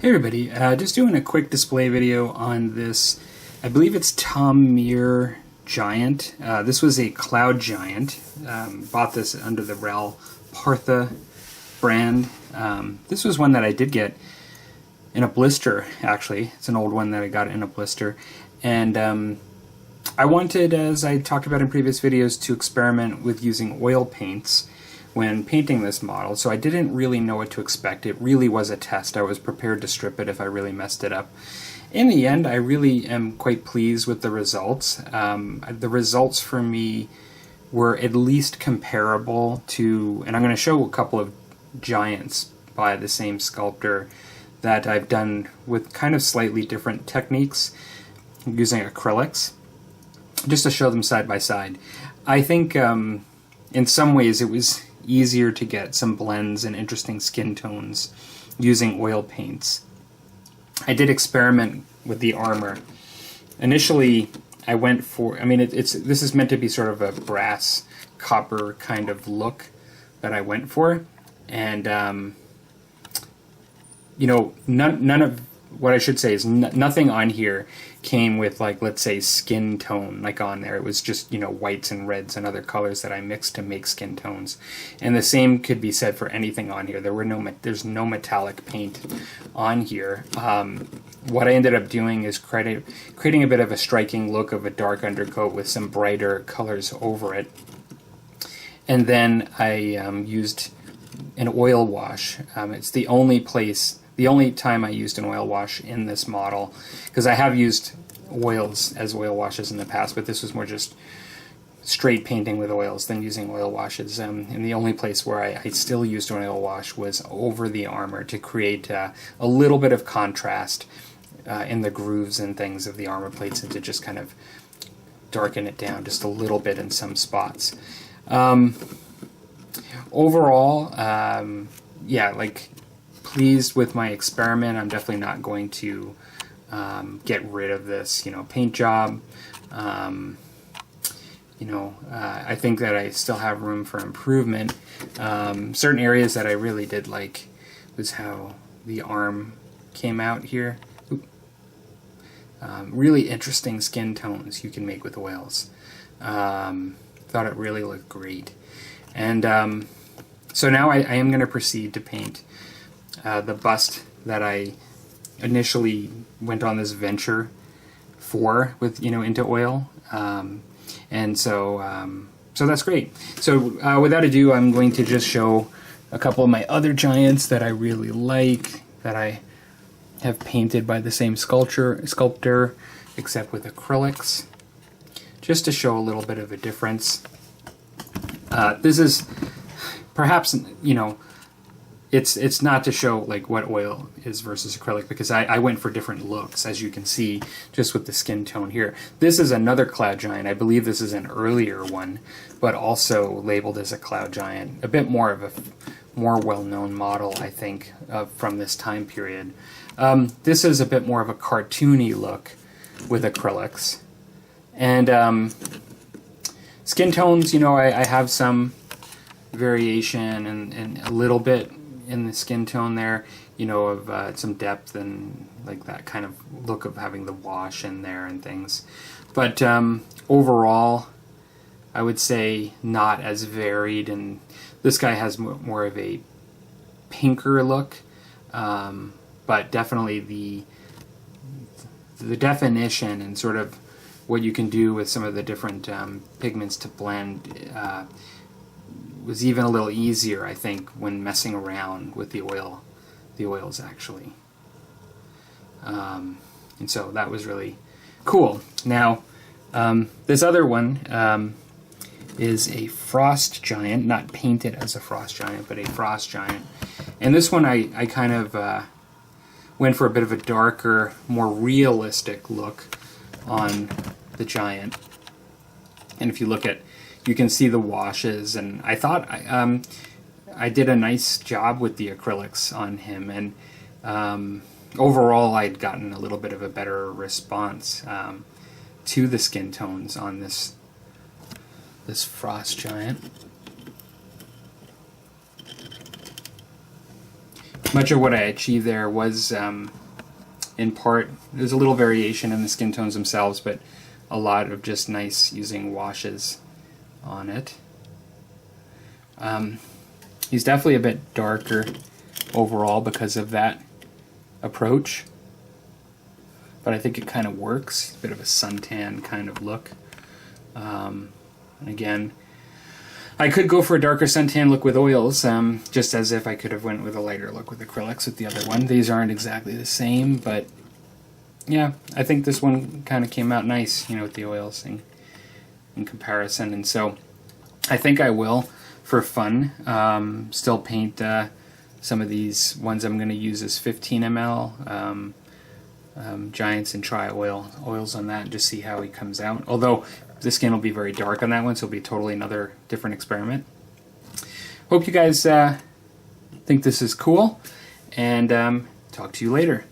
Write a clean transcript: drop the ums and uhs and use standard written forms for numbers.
Hey everybody, just doing a quick display video on this, I believe it's Tom Meer Giant. This was a Cloud Giant. Bought this under the Rel Partha brand. This was one that I did get in a blister, actually. It's an old one that I got in a blister. And I wanted, as I talked about in previous videos, to experiment with using oil paints when painting this model, so I didn't really know what to expect. It really was a test. I was prepared to strip it if I really messed it up. In the end, I really am quite pleased with the results. The results for me were at least comparable to, and I'm going to show a couple of giants by the same sculptor that I've done with kind of slightly different techniques using acrylics, just to show them side by side. I think in some ways it was easier to get some blends and interesting skin tones using oil paints. I did experiment with the armor. Initially, I went for, this is meant to be sort of a brass copper kind of look that I went for, and none of what I should say is nothing on here came with, like, let's say skin tone like on there. It was just, whites and reds and other colors that I mixed to make skin tones. And the same could be said for anything on here. There's no metallic paint on here. What I ended up doing is creating a bit of a striking look of a dark undercoat with some brighter colors over it. And then I used an oil wash. It's the only time I used an oil wash in this model, because I have used oils as oil washes in the past, but this was more just straight painting with oils than using oil washes. And the only place where I still used an oil wash was over the armor to create a little bit of contrast in the grooves and things of the armor plates, and to just kind of darken it down just a little bit in some spots. Overall, pleased with my experiment. I'm definitely not going to get rid of this, paint job. I think that I still have room for improvement. Certain areas that I really did like was how the arm came out here. Really interesting skin tones you can make with oils. Thought it really looked great. And so now I am going to proceed to paint the bust that I initially went on this venture for with into oil, and so that's great. So without ado, I'm going to just show a couple of my other giants that I really like, that I have painted by the same sculptor except with acrylics, just to show a little bit of a difference. This is perhaps It's not to show like what oil is versus acrylic, because I went for different looks, as you can see just with the skin tone here. This is another Cloud Giant. I believe this is an earlier one, but also labeled as a Cloud Giant. A bit more of a more well-known model, I think, from this time period. This is a bit more of a cartoony look with acrylics. And skin tones, I have some variation and a little bit in the skin tone there, of some depth and like that kind of look of having the wash in there and things. But overall, I would say not as varied, and this guy has more of a pinker look, but definitely the definition and sort of what you can do with some of the different pigments to blend was even a little easier, I think, when messing around with the oils actually. And so that was really cool. Now, this other one is a Frost Giant, not painted as a Frost Giant, but a Frost Giant. And this one I kind of went for a bit of a darker, more realistic look on the Giant. And if you look at, you can see the washes, and I thought I did a nice job with the acrylics on him, and overall I'd gotten a little bit of a better response to the skin tones on this Frost Giant. much of what I achieved there was in part, there's a little variation in the skin tones themselves, but a lot of just nice using washes on it. He's definitely a bit darker overall because of that approach, but I think it kind of works. A bit of a suntan kind of look. And again, I could go for a darker suntan look with oils, just as if I could have went with a lighter look with acrylics with the other one. These aren't exactly the same, but yeah, I think this one kind of came out nice, you know, with the oils in comparison. And so I think I will, for fun, still paint some of these ones I'm going to use as 15 ml giants and try oils on that and just see how he comes out. Although the skin will be very dark on that one, so it'll be totally another different experiment. Hope you guys think this is cool, and talk to you later.